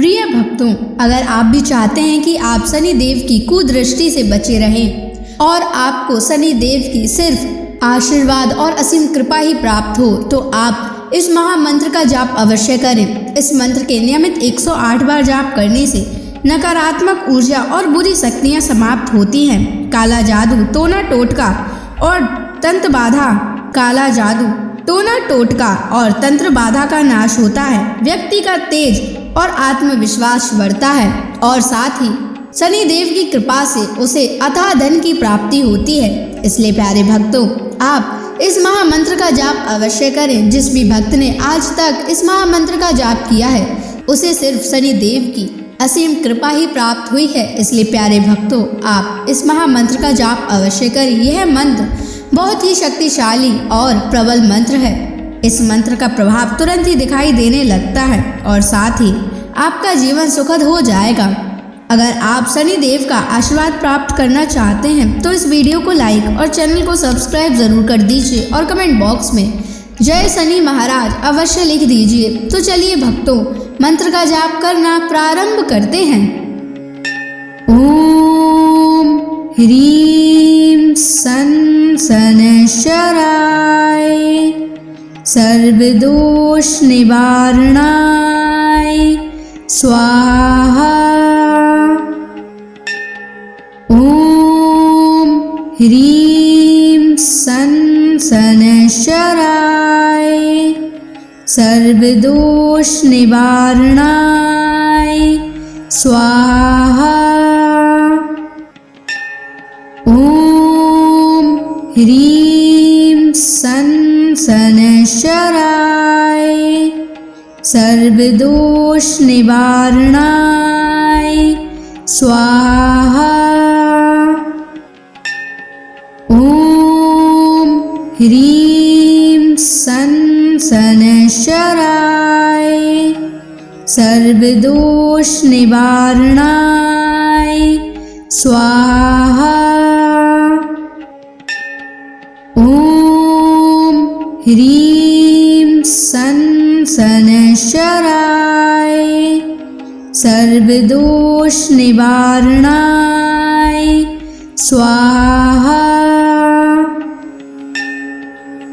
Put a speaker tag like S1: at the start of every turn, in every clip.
S1: प्रिय भक्तों, अगर आप भी चाहते हैं कि आप शनि देव की कुदृष्टि से बचे रहें और आपको शनि देव की सिर्फ आशीर्वाद और असीम कृपा ही प्राप्त हो, तो आप इस महामंत्र का जाप अवश्य करें। इस मंत्र के नियमित 108 बार जाप करने से नकारात्मक ऊर्जा और बुरी शक्तियां समाप्त होती हैं। काला जादू, टोना टोटका और तंत्र बाधा, काला जादू, टोना टोटका और तंत्र बाधा का नाश होता है। व्यक्ति का तेज और आत्मविश्वास बढ़ता है और साथ ही शनि देव की कृपा से उसे अथाह धन की प्राप्ति होती है। इसलिए प्यारे भक्तों, आप इस महामंत्र का जाप अवश्य करें। जिस भी भक्त ने आज तक इस महामंत्र का जाप किया है, उसे सिर्फ शनि देव की असीम कृपा ही प्राप्त हुई है। इसलिए प्यारे भक्तों, आप इस महामंत्र का जाप अवश्य करें। यह मंत्र बहुत ही शक्तिशाली और प्रबल मंत्र है। इस मंत्र का प्रभाव तुरंत ही दिखाई देने लगता है और साथ ही आपका जीवन सुखद हो जाएगा। अगर आप शनि देव का आशीर्वाद प्राप्त करना चाहते हैं तो इस वीडियो को लाइक और चैनल को सब्सक्राइब जरूर कर दीजिए और कमेंट बॉक्स में जय शनि महाराज अवश्य लिख दीजिए। तो चलिए भक्तों, मंत्र का जाप करना प्रारंभ करते हैं। ओम ह्रीं सन शनैश्चराय सर्वदोष निवारणाय स्वाहा। ओम ह्रीं सन शनैश्चराय सर्वदोष निवारणाय स्वाहा। ओम ह्रीं सन शनैश्चराय सर्वदोष निवारणाय स्वाहा। ओम ह्रीं सन शनैश्चराय सर्वदोष निवारणाय स्वाहा। ओम ह्रीं सन शनैश्चराय सर्वदोष निवारणाय स्वाहा।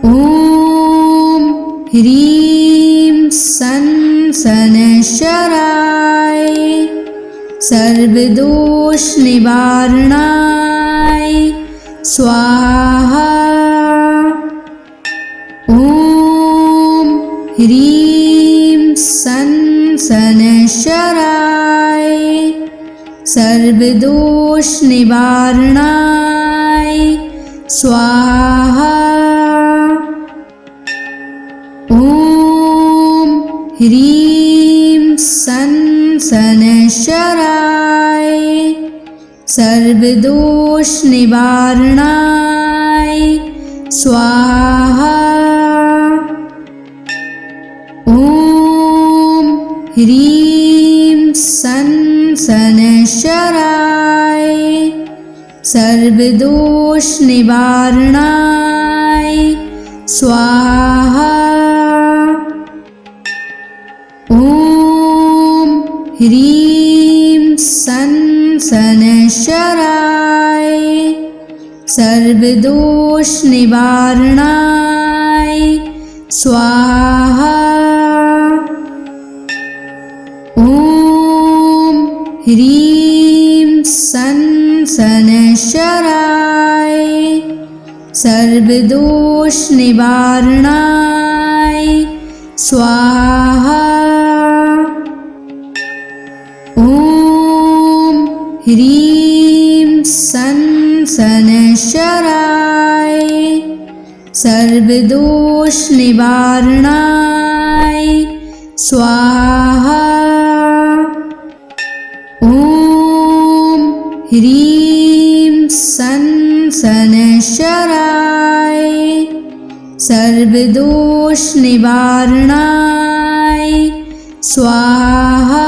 S1: ओम ह्रीं सन शनैश्चराय सर्वदोष निवारणाय स्वाहा। ओम ह्रीं सन शनैश्चराय सर्वदोष निवारणाय स्वाहा। ओम ह्रीं सन शनैश्चराय सर्वदोष निवारणाय स्वाहा। ओम ह्रीं सन शनैश्चराय सर्वदोष निवारणाय स्वाहा। ओम ह्रीं सन शनैश्चराय सर्वदोष निवारणाय स्वाहा। ओम ह्रीं सन शनैश्चराय सर्वदोष निवारणाय स्वाहा। ओम ह्रीं सन शनैश्चराय सर्वदोष निवारणाय स्वाहा। ओम ह्रीं सन शनैश्चराय सर्वदोष निवारणाय स्वाहा।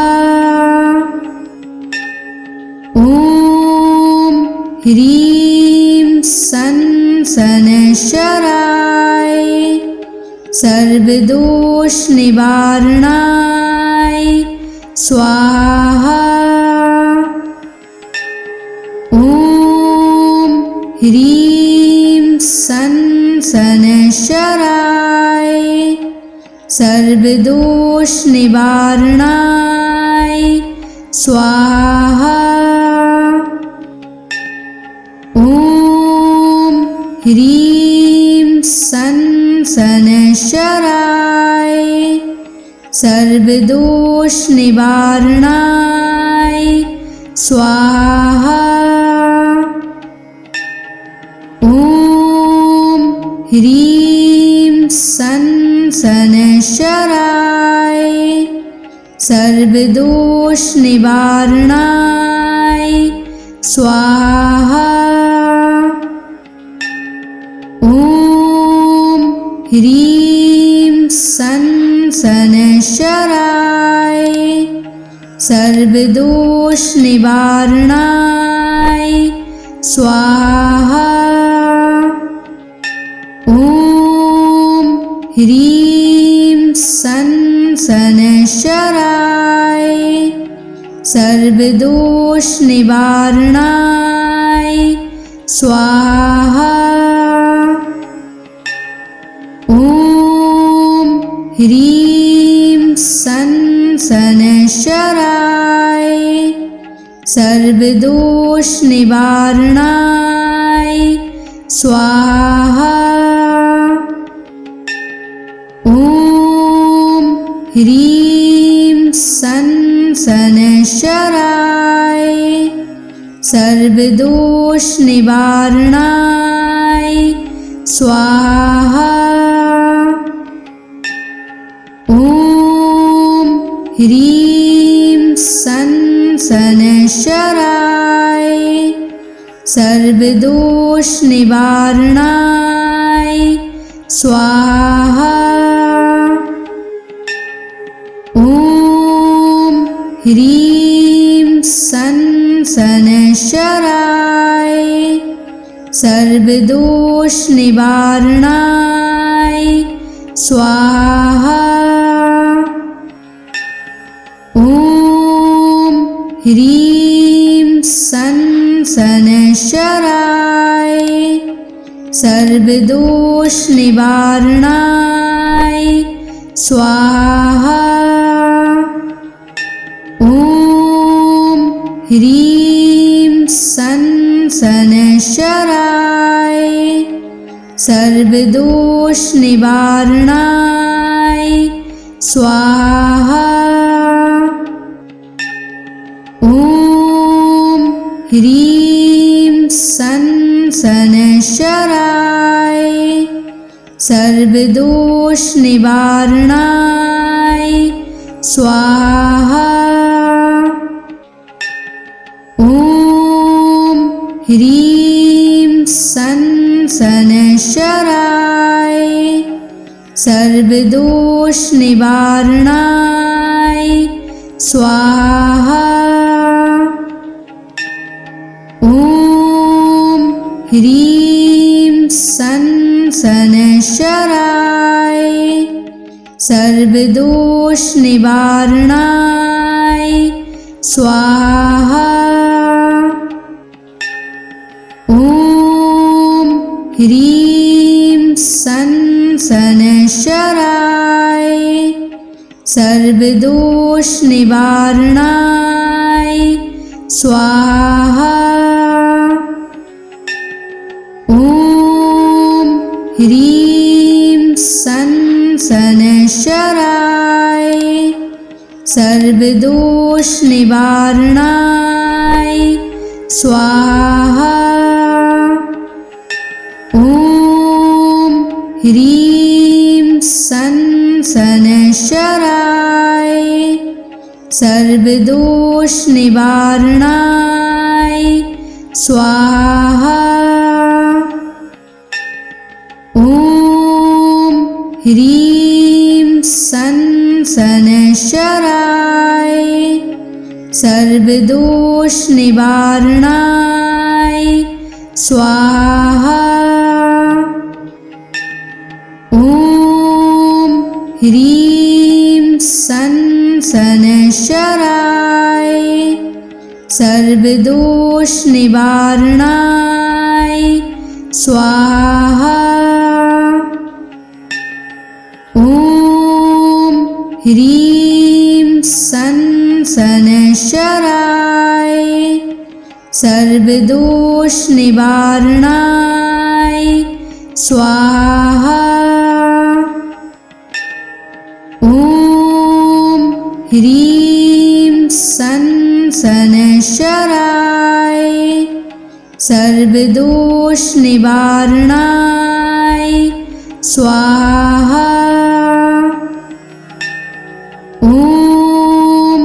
S1: ओम ह्रीं सन शनैश्चराय सर्वदोष निवारणाय स्वाहा। ॐ ह्रीं सन् शनैश्चराय सर्वदोषनिवारणाय स्वाहा। ॐ ह्रीं सन् शनैश्चराय सर्वदोषनिवारणाय स्वाहा। ॐ ह्रीं सन् शनैश्चराय सर्वदोषनिवारणाय स्वाहा। ॐ ह्रीं सन् शनैश्चराय सर्वदोषनिवारणाय स्वाहा। ॐ ह्रीं सन् शनैश्चराय सर्वदोषनिवारणाय स्वाहा। ॐ ह्रीं सन् शनैश्चराय सर्वदोषनिवारणाय स्वाहा। ॐ ह्रीं सन् शनैश्चराय सर्वदोषनिवारणाय स्वाहा। ॐ ह्रीं सन् शनैश्चराय सर्वदोषनिवारणाय स्वाहा। ॐ ह्रीं सन् शनैश्चराय सर्वदोषनिवारणाय स्वाहा। ॐ ह्रीं सन् शनैश्चराय सर्वदोषनिवारणाय स्वाहा। ॐ ह्रीं सन् शनैश्चराय सर्वदोषनिवारणाय स्वाहा। ॐ ह्रीं सन् शनैश्चराय सर्वदोषनिवारणाय स्वाहा। ॐ ह्रीं सन् शनैश्चराय सर्वदोषनिवारणाय स्वाहा। ॐ ह्रीं सन् शनैश्चराय सर्वदोषनिवारणाय स्वाहा। ॐ ह्रीं सन् शनैश्चराय सर्वदोषनिवारणाय स्वाहा। ॐ ह्रीं सन् शनैश्चराय सर्वदोषनिवारणाय स्वाहा। ॐ ह्रीं सन् शनैश्चराय सर्वदोषनिवारणाय स्वाहा। ॐ ह्रीं सन् शनैश्चराय सर्वदोषनिवारणाय स्वाहा। ॐ ह्रीं सन् सनशराय सर्वदोष निवारणाय स्वाहा। ॐ ह्रीं सनशराय सर्वदोष निवारणाय स्वाहा। ॐ ह्रीं सनशराय सर्वदोष निवारणाय स्वाहा। ॐ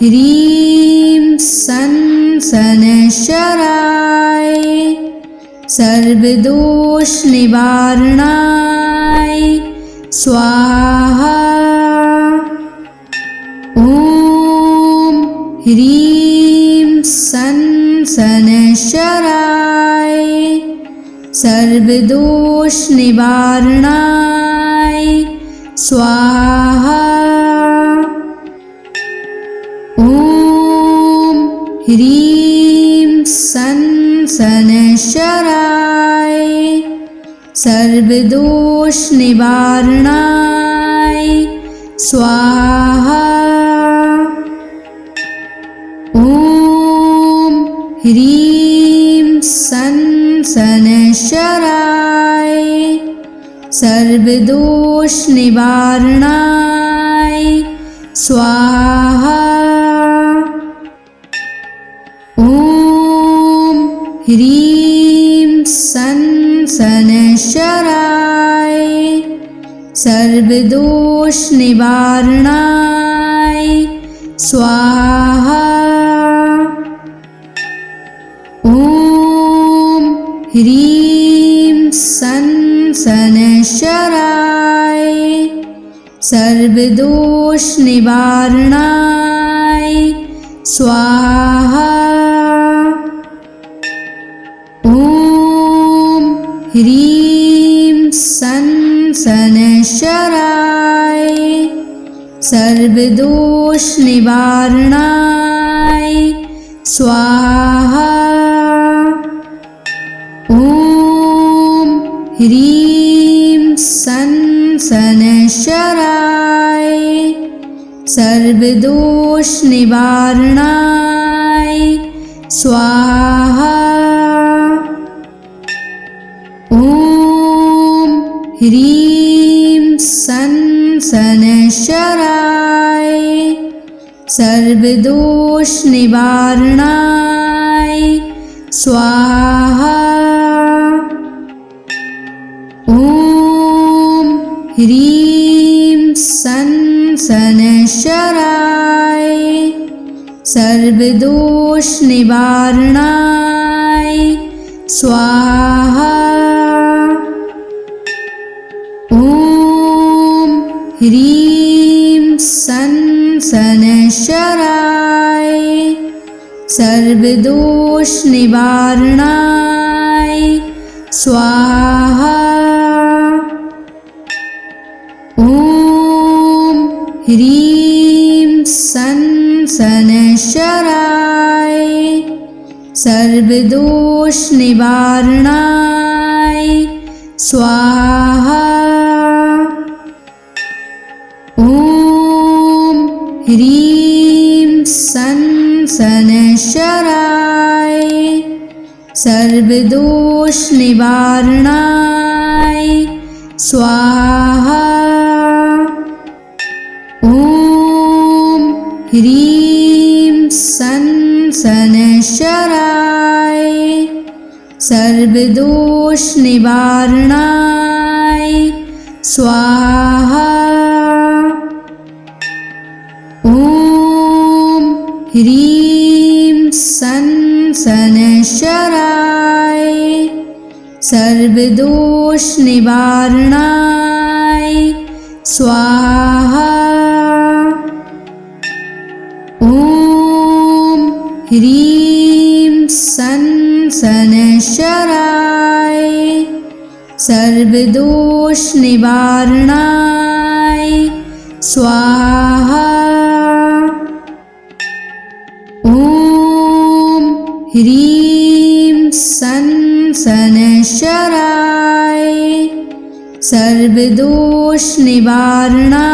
S1: ह्रीं सनशराय सर्वदोष निवारणाय स्वाहा। ॐ ह्रीं सनशराय सर्वदोष निवारणाय स्वाहा। ॐ ह्रीं सनशराय सर्वदोष निवारणाय स्वाहा। ॐ ह्रीं सनशराय सर्वदोष निवारणाय स्वाहा। ॐ ह्रीं सनशराय सर्वदोष निवारणाय स्वाहा। ॐ ह्रीं सनशराय सर्वदोष निवारणाय स्वाहा। ॐ ह्रीं सनशराय सर्वदोष निवारणाय स्वाहा। ॐ ह्रीं सनशराय सर्वदोष निवारणाय स्वाहा। ॐ ह्रीं सनशराय सर्वदोष निवारणाय स्वाहा। ॐ ह्रीं सनशराय सर्वदोष निवारणाय स्वाहा। ॐ ह्रीं सनशराय सर्वदोष निवारणाय स्वाहा। ॐ ह्रीं सनशराय सर्वदोष निवारणाय स्वाहा। ॐ ह्रीं सनशराय सर्वदोष निवारणाय स्वाहा। ॐ ह्रीं सनशराय सर्वदोष निवारणाय स्वाहा। ॐ ह्रीं सनशराय सर्वदोष निवारणाय स्वाहा। ॐ ह्रीं सनशराय सर्वदोष निवारणाय स्वाहा। ह्रीं सन शनैश्चराय सर्वदोष निवारणाय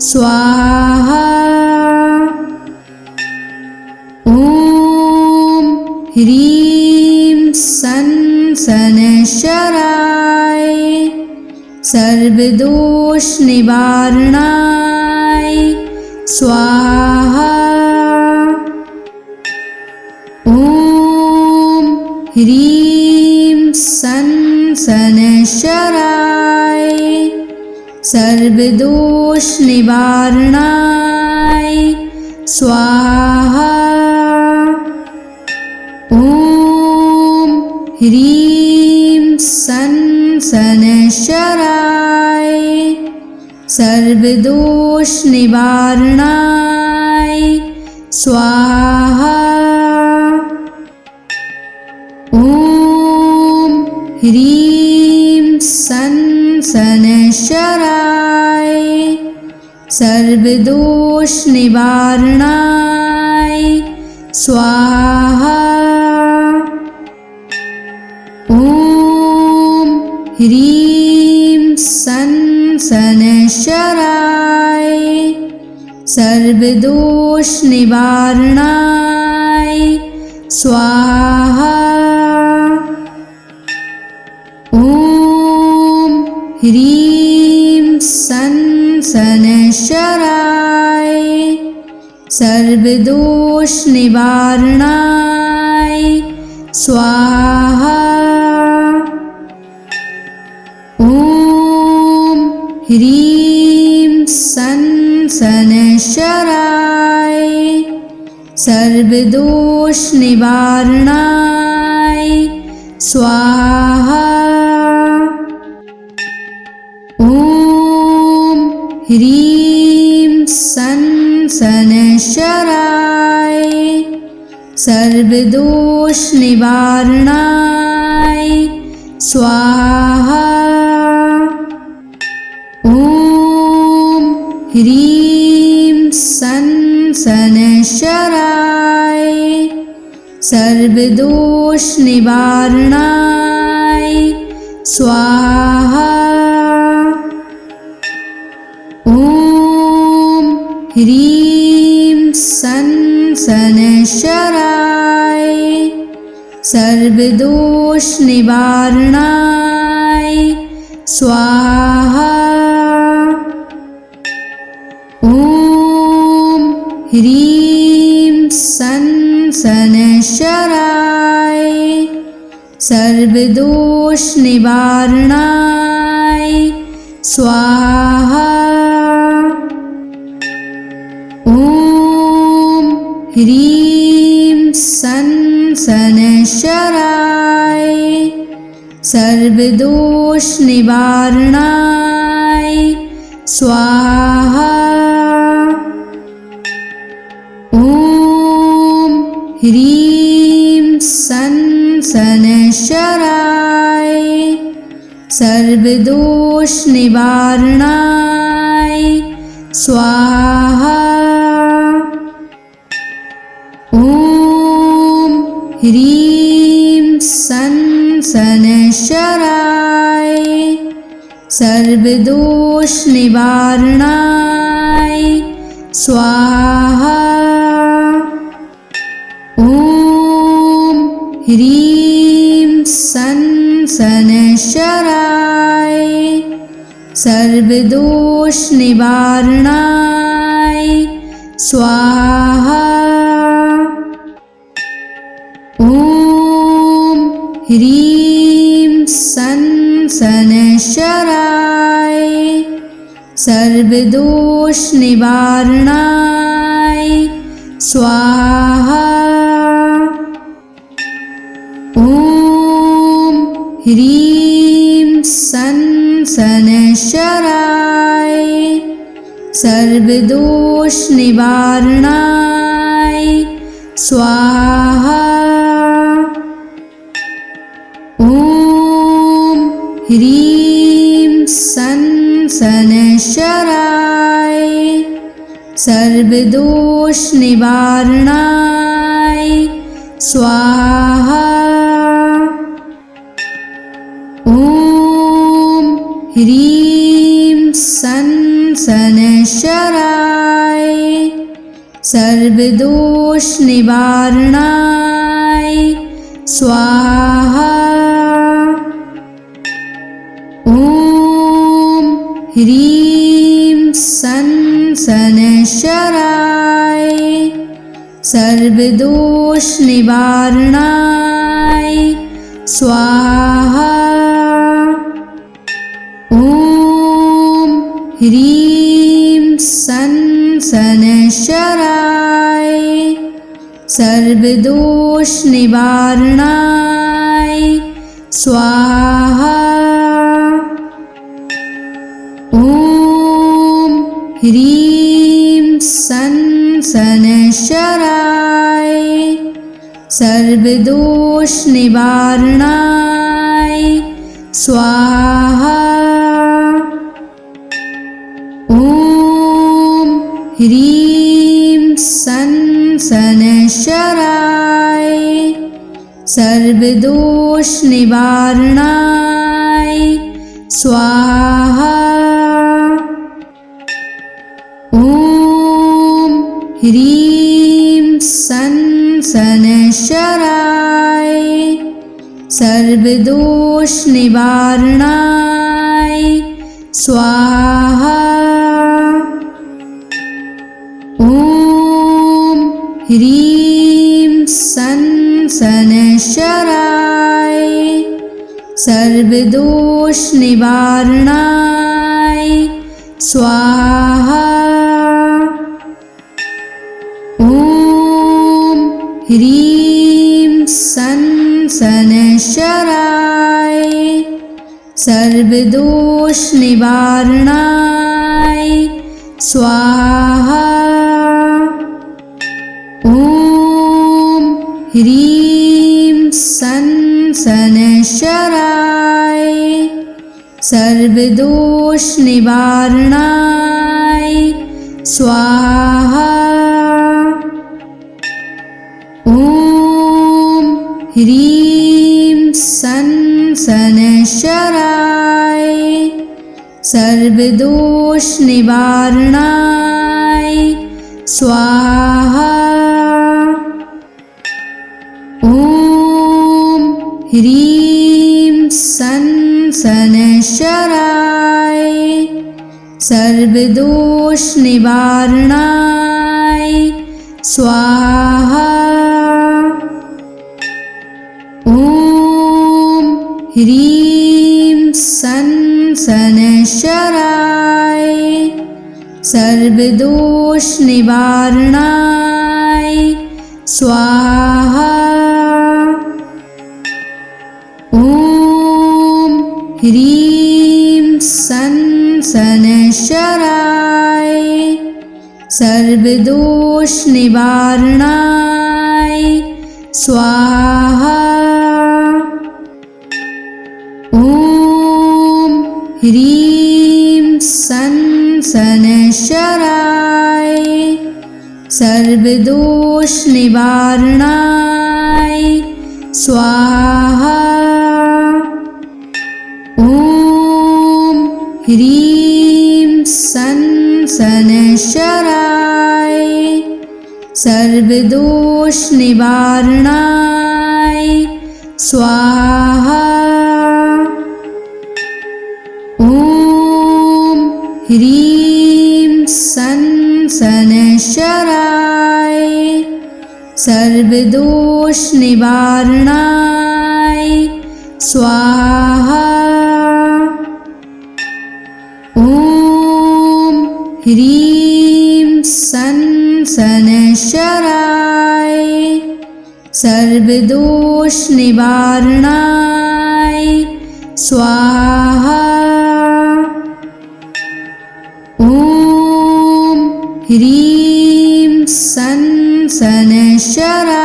S1: स्वाहा। ॐ ह्रीं सन शनैश्चराय सर्वदोष निवारणाय स्वाहा। ॐ ह्रीं सन शनैश्चराय सर्वदोष निवारणाय स्वाहा। ॐ ह्रीं सन शनैश्चराय सर्वदोष निवारणाय स्वाहा। ॐ ह्रीं सन शनैश्चराय सर्वदोष निवारणाय स्वाहा। ॐ ह्रीं सन शनैश्चराय सर्वदोष निवारणाय स्वाहा। ॐ ह्रीं सन शनैश्चराय सर्वदोष निवारणाय स्वाहा। ॐ ह्रीं सन शनैश्चराय सर्वदोष निवारणाय स्वाहा। ॐ ह्रीं सन शनैश्चराय सर्वदोष निवारणाय स्वाहा। ॐ ह्रीं सन शनैश्चराय सर्वदोष निवारणाय स्वाहा। ॐ ह्रीं सन शनैश्चराय सर्वदोष निवारणाय स्वाहा। ॐ ह्रीं सन शनैश्चराय सर्वदोष निवारणाय स्वाहा। ॐ ह्रीं सन शनैश्चराय सर्वदोष निवारणाय स्वाहा। ॐ ह्रीं सन शनैश्चराय सर्वदोष निवारणाय स्वाहा। ॐ ह्रीं सन शनैश्चराय सर्वदोष निवारणाय स्वाहा। ॐ ह्रीं सन शनैश्चराय सर्वदोष निवारणाय स्वाहा। ॐ ह्रीं सन शनैश्चराय सर्वदोष निवारणाय स्वाहा। ॐ ह्रीं सन शनैश्चराय सर्वदोष निवारणाय स्वाहा। ॐ ह्रीं सन शनैश्चराय सर्वदोष निवारणाय स्वाहा। ॐ ह्रीं सन् शनैश्चराय सर्वदोषनिवारणाय स्वाहा। ॐ ह्रीं सन् शनैश्चराय सर्वदोषनिवारणाय स्वाहा। ॐ ह्रीं सन् शनैश्चराय सर्वदोषनिवारणाय स्वाहा। ॐ ह्रीं सन् शनैश्चराय सर्वदोषनिवारणाय स्वाहा। ॐ ह्रीं सन् शनैश्चराय सर्वदोषनिवारणाय स्वाहा। ॐ ह्रीं सन् शनैश्चराय सर्वदोषनिवारणाय स्वाहा। ॐ ह्रीं सन् शनैश्चराय सर्वदोषनिवारणाय स्वाहा। ॐ ह्रीं सन् शनैश्चराय सर्वदोषनिवारणाय स्वाहा। ॐ ह्रीं सन् शनैश्चराय सर्वदोषनिवारणाय स्वाहा। ॐ ह्रीं सन् शनैश्चराय सर्वदोषनिवारणाय स्वाहा। ॐ ह्रीं सन् शनैश्चराय सर्वदोषनिवारणाय स्वाहा। ॐ ह्रीं सन् शनैश्चराय सर्वदोषनिवारणाय स्वाहा। ॐ ह्रीं सन् शनैश्चराय सर्वदोषनिवारणाय स्वाहा। ॐ ह्रीं सन् शनैश्चराय सर्वदोषनिवारणाय स्वाहा। ॐ ह्रीं सन् शनैश्चराय सर्वदोषनिवारणाय स्वाहा। ॐ ह्रीं सन् शनैश्चराय सर्वदोषनिवारणाय स्वाहा। ॐ ह्रीं सन् शनैश्चराय सर्वदोषनिवारणाय स्वाहा। ॐ ह्रीं सन् शनैश्चराय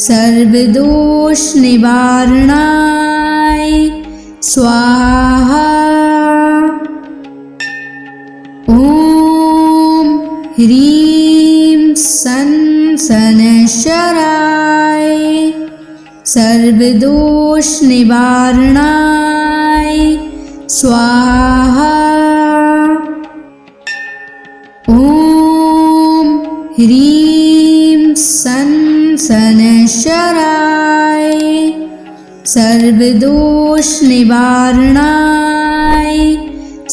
S1: सर्वदोषनिवारणाय स्वाहा। ॐ ह्रीं सन् शनैश्चराय सर्वदोष निवारणाय स्वाहा। ॐ ह्रीं सं शनैश्चराय सर्वदोष निवारणाय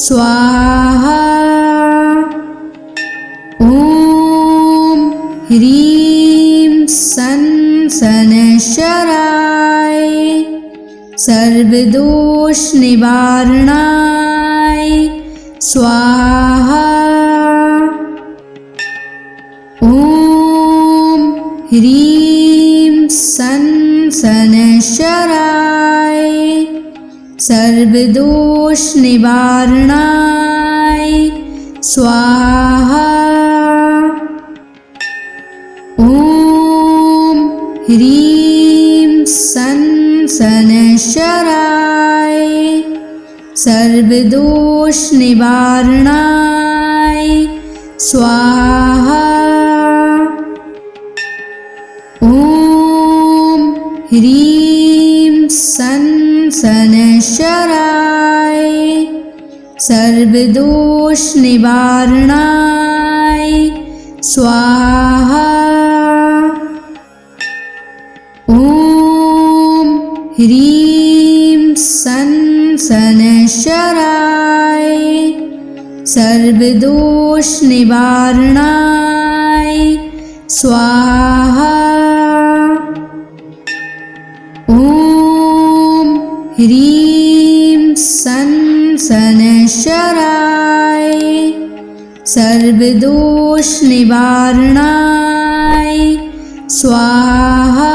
S1: स्वाहा। ॐ ह्रीं सं शनैश्चराय सर्वदोष निवारणाय स्वाहा। ॐ ह्रीं सं शनैश्चराय सर्वदोष निवारणाय स्वाहा। ॐ ह्रीं सं शनैश्चराय सर्वदोष निवारणाय स्वाहा। ॐ ह्रीं सं शनैश्चराय सर्वदोष निवारणाय स्वाहा। ॐ ह्रीं सं शनैश्चराय सर्वदोष निवारणाय स्वाहा। ॐ ह्रीं सं शनैश्चराय सर्वदोष निवारणाय स्वाहा।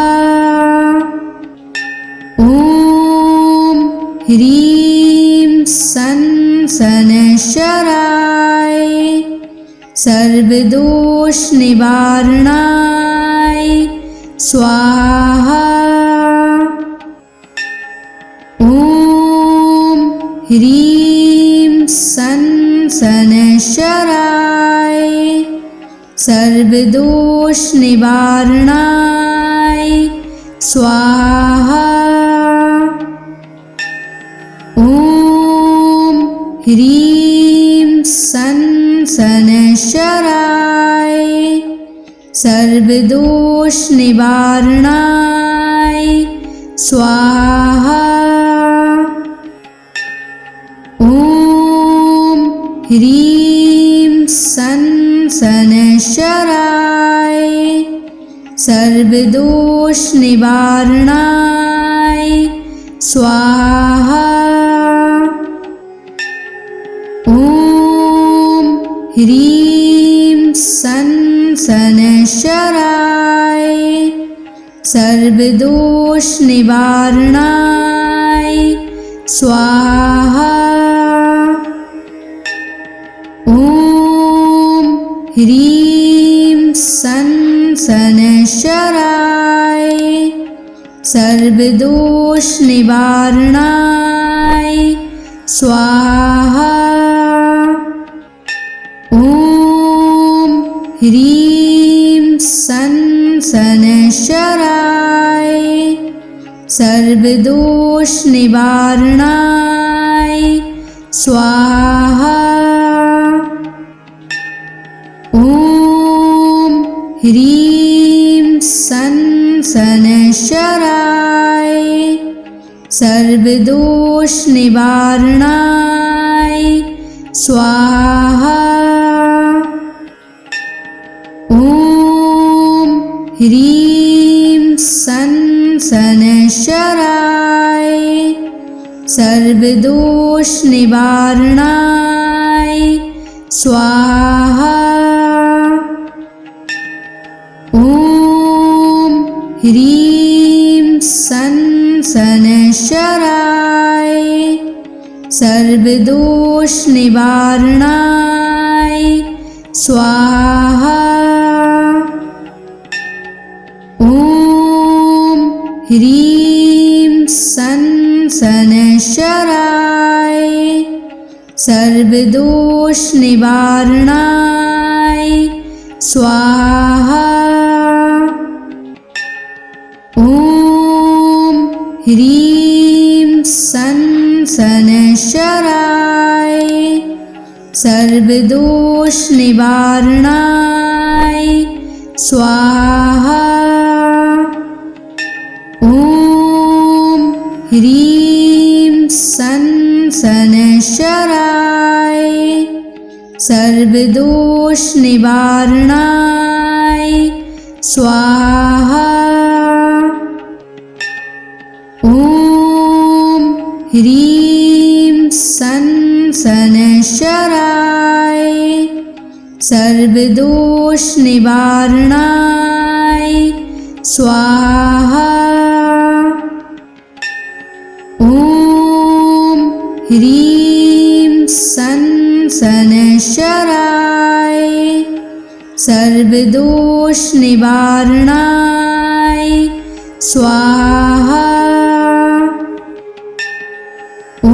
S1: ॐ ह्रीं सं शनैश्चराय सर्वदोष निवारणाय स्वाहा। ॐ ह्रीं सं शनैश्चराय सर्वदोष निवारणाय स्वाहा। ॐ ह्रीं सं शनैश्चराय सर्वदोष निवारणाय स्वाहा। ॐ ह्रीं सं शनैश्चराय सर्वदोष निवारणाय स्वाहा। ॐ ह्रीं सं शनैश्चराय सर्वदोष निवारणाय स्वाहा। ॐ ह्रीं सं शनैश्चराय सर्वदोष निवारणाय स्वाहा। ॐ ह्रीं सं शनैश्चराय सर्वदोष निवारणाय स्वाहा। ॐ ह्रीं सं शनैश्चराय सर्वदोष निवारणाय स्वाहा। ॐ ह्रीं सं शनैश्चराय सर्वदोष निवारणाय स्वाहा। ॐ ह्रीं सं शनैश्चराय सर्वदोष निवारणाय स्वाहा। ॐ ह्रीं सं शनैश्चराय सर्वदोष निवारणाय स्वाहा। ॐ ह्रीं सन शनैश्चराय सर्वदोषनिवारणाय स्वाहा। ॐ ह्रीं सन शनैश्चराय सर्वदोषनिवारणाय स्वाहा। ॐ ह्रीं सन शनैश्चराय सर्वदोषनिवारणाय स्वाहा। ॐ ह्रीं सन शनैश्चराय सर्वदोषनिवारणाय स्वाहा। ॐ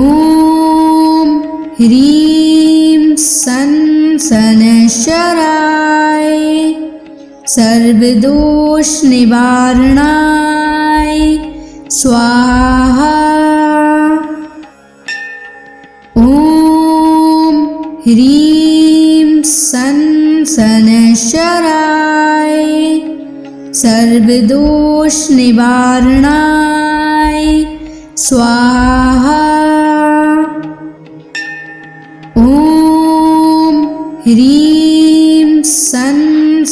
S1: ह्रीं सन शनैश्चराय सर्वदोषनिवारणाय स्वाहा। ॐ ह्रीं सन शनैश्चराय सर्वदोषनिवारणाय स्वाहा। ॐ ह्रीं सन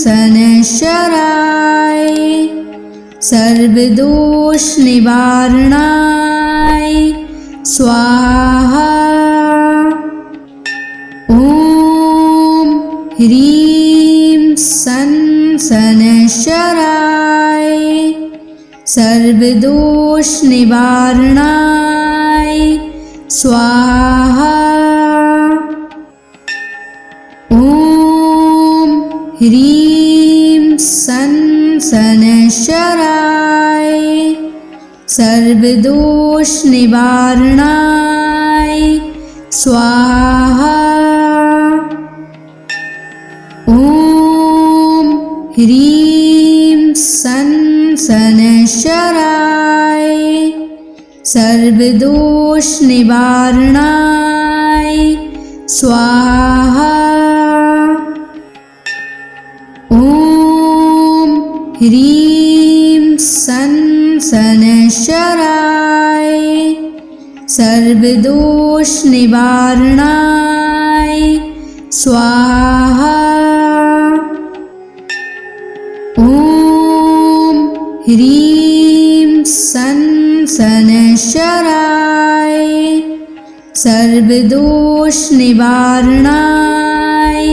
S1: शनैश्चराय सर्वदोषनिवारणाय स्वाहा। ॐ ह्रीं सन शनैश्चराय सर्वदोषनिवारणाय स्वाहा। ॐ ह्रीं सन शनैश्चराय सर्वदोषनिवारणाय स्वाहा। ॐ ह्रीं सन शनैश्चराय सर्वदोषनिवारणाय स्वाहा। ॐ ह्रीं सन शनैश्चराय सर्वदोषनिवारणाय स्वाहा। ॐ ह्रीं सन शनैश्चराय सर्वदोषनिवारणाय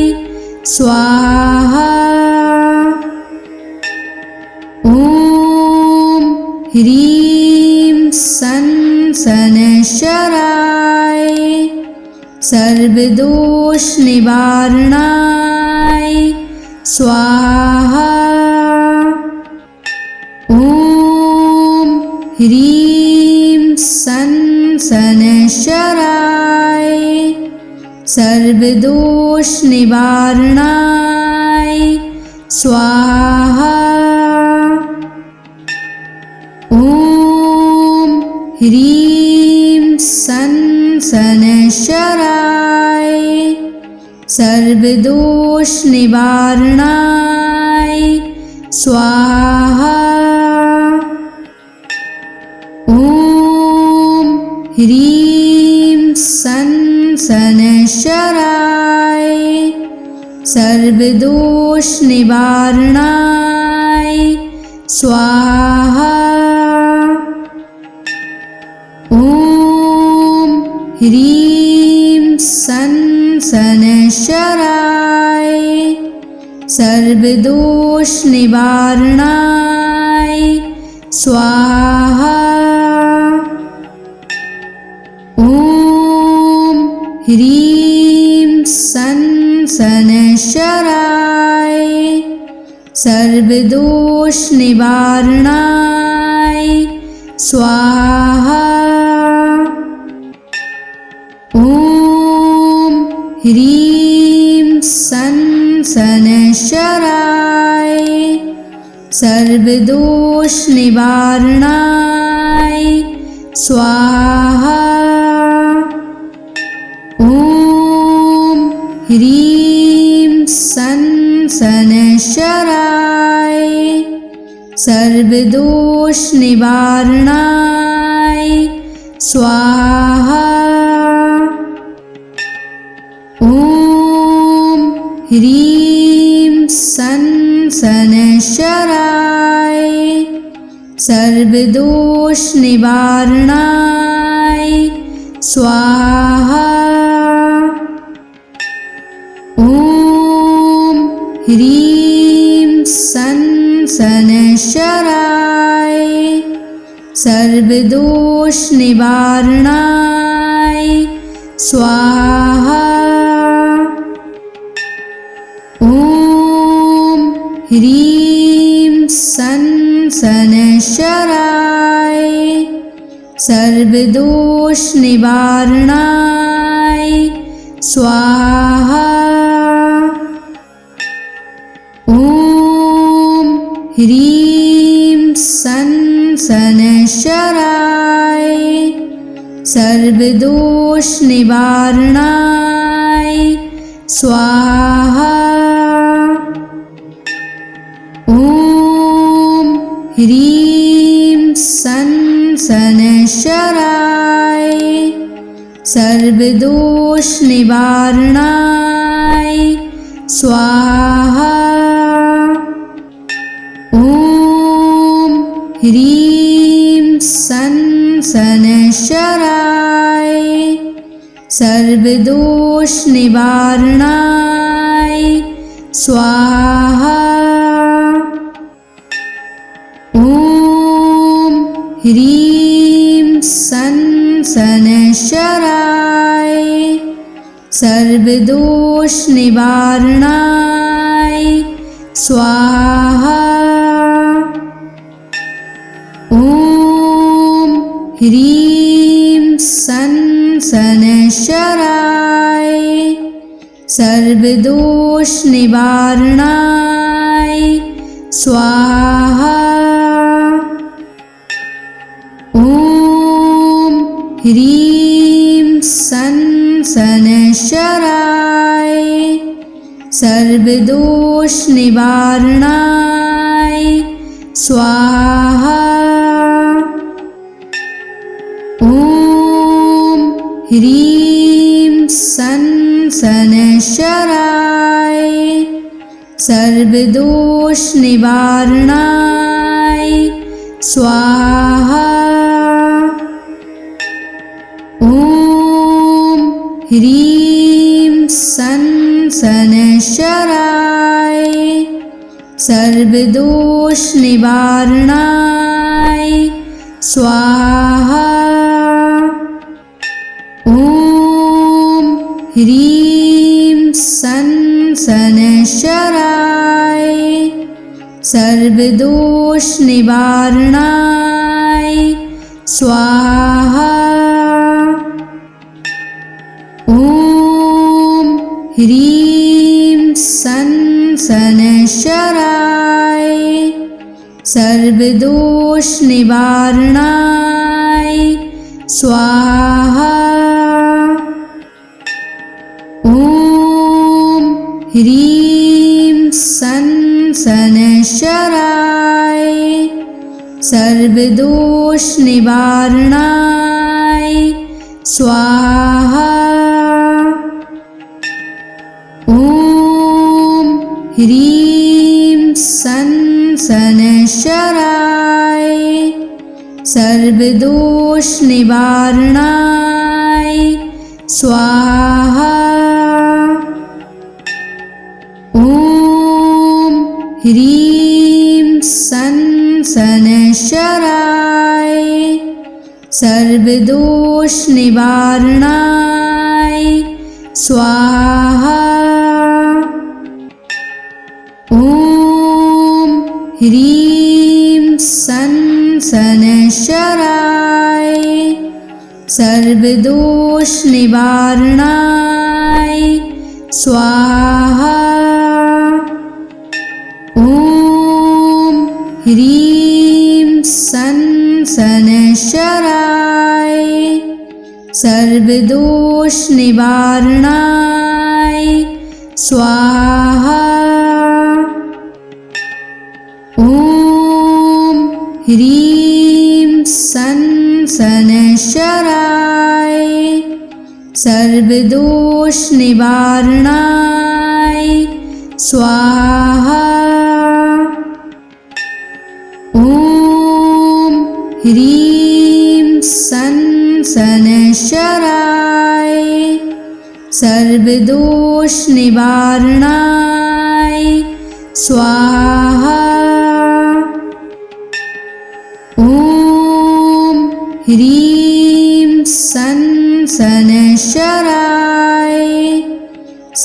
S1: स्वाहा। ॐ ह्रीं सन शनैश्चराय सर्वदोषनिवारणाय स्वाहा। ॐ ह्रीं सन शनैश्चराय सर्वदोषनिवारणाय स्वाहा। ॐ ह्रीं सन शनैश्चराय सर्वदोषनिवारणाय स्वाहा। ॐ ह्रीं सन शनैश्चराय सर्वदोषनिवारणाय स्वाहा। ॐ ह्रीं सन शनैश्चराय सर्वदोषनिवारणाय स्वाहा। ॐ ह्रीं सन शनैश्चराय सर्वदोषनिवारणाय स्वाहा। ॐ ह्रीं सन शनैश्चराय सर्वदोषनिवारणाय स्वाहा। ॐ ह्रीं सन् शनैश्चराय सर्वदोषनिवारणाय स्वाहा। ॐ ह्रीं सन् शनैश्चराय सर्वदोषनिवारणाय स्वाहा। ॐ ह्रीं सन् शनैश्चराय सर्वदोषनिवारणाय स्वाहा। ॐ ह्रीं सन् शनैश्चराय सर्वदोषनिवारणाय स्वाहा। ॐ ह्रीं सन् शनैश्चराय सर्वदोषनिवारणाय स्वाहा। ॐ ह्रीं सन् शनैश्चराय सर्वदोषनिवारणाय स्वाहा। ॐ ह्रीं सन् शनैश्चराय सर्वदोषनिवारणाय स्वाहा। ॐ ह्रीं सन् शनैश्चराय सर्वदोषनिवारणाय स्वाहा। ॐ ह्रीं सन् शनैश्चराय सर्वदोषनिवारणाय स्वाहा। ॐ ह्रीं सन् शनैश्चराय सर्वदोषनिवारणाय स्वाहा। ॐ ह्रीं सन् शनैश्चराय सर्वदोषनिवारणाय स्वाहा। ॐ ह्रीं सन् शनैश्चराय सर्वदोषनिवारणाय स्वाहा। ॐ ह्रीं सन् शनैश्चराय सर्वदोषनिवारणाय स्वाहा। ॐ ह्रीं सन् शनैश्चराय सर्वदोषनिवारणाय स्वाहा। ॐ ह्रीं सन् शनैश्चराय सर्वदोषनिवारणाय स्वाहा। ॐ ह्रीं सन् शनैश्चराय सर्वदोषनिवारणाय स्वाहा। ॐ ह्रीं सन् शनैश्चराय सर्वदोषनिवारणाय स्वाहा। ॐ ह्रीं सन् शनैश्चराय सर्वदोषनिवारणाय स्वाहा। ॐ ह्रीं सन् शनैश्चराय सर्वदोष निवारणाय स्वाहा। ॐ ह्रीं सन् शनैश्चराय सर्वदोष निवारणाय स्वाहा। ॐ ह्रीं सन् शनैश्चराय सर्वदोष निवारणाय स्वाहा। ॐ ह्रीं सन् शनैश्चराय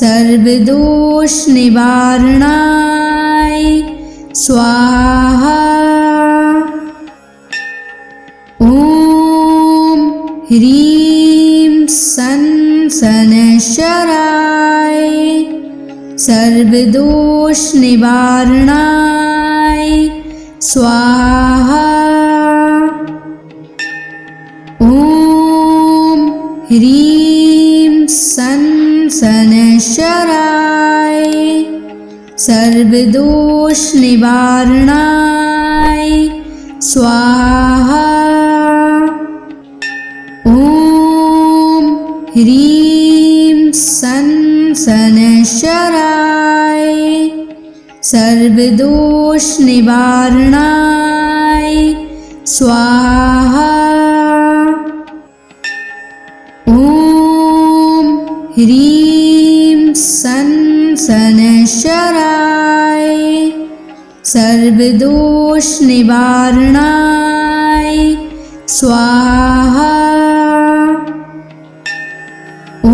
S1: सर्वदोष निवारणाय स्वाहा। ॐ ह्रीं सन् शनैश्चराय सर्वदोष निवारणाय स्वाहा। ॐ ह्रीं सन् शनैश्चराय सर्वदोष निवारणाय स्वाहा। ॐ ह्रीं सन् शनैश्चराय सर्वदोष निवारणाय स्वाहा। ॐ ह्रीं सन् शनैश्चराय सर्वदोष निवारणाय स्वाहा। ॐ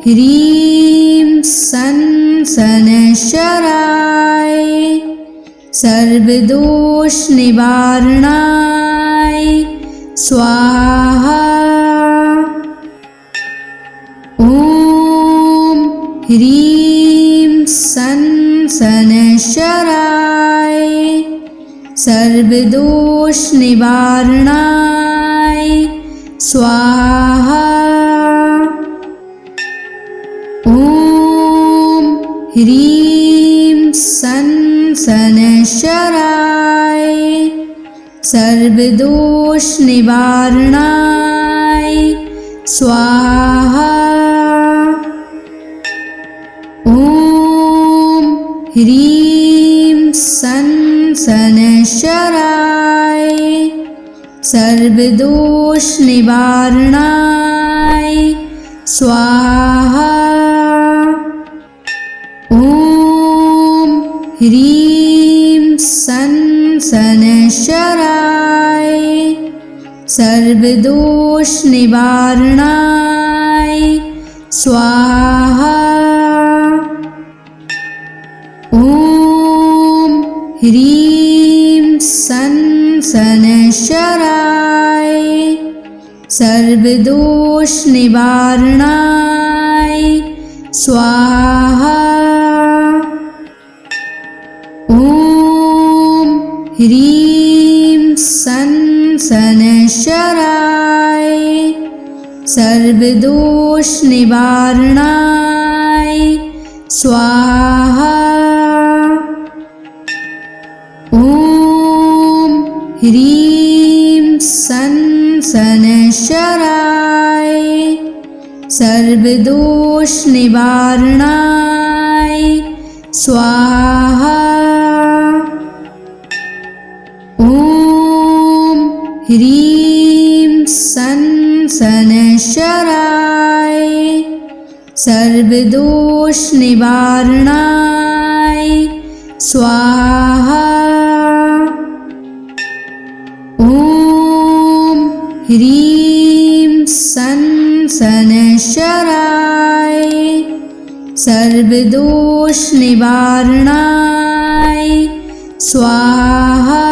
S1: ह्रीं सन् शनैश्चराय सर्वदोष निवारणाय स्वाहा। ॐ ह्रीं सन् शनैश्चराय सर्वदोष निवारणाय स्वाहा। ॐ ह्रीं सन् शनैश्चराय सर्वदोष निवारणाय स्वाहा। ॐ ह्रीं सन् शनैश्चराय सर्वदोष निवारणाय स्वाहा। ॐ ह्रीं सन् शनैश्चराय सर्वदोष निवारणाय स्वाहा। ॐ ह्रीं सन् शनैश्चराय सर्वदोष निवारणाय स्वाहा। ॐ ह्रीं सन् शनैश्चराय सर्वदोष निवारणाय स्वाहा। ॐ ह्रीं सन् शनैश्चराय सर्वदोष निवारणाय स्वाहा। ॐ ह्रीं सन् शनैश्चराय सर्वदोष निवारणाय स्वाहा। ॐ ह्रीं सन् शनैश्चराय सर्वदोष निवारणाय स्वाहा।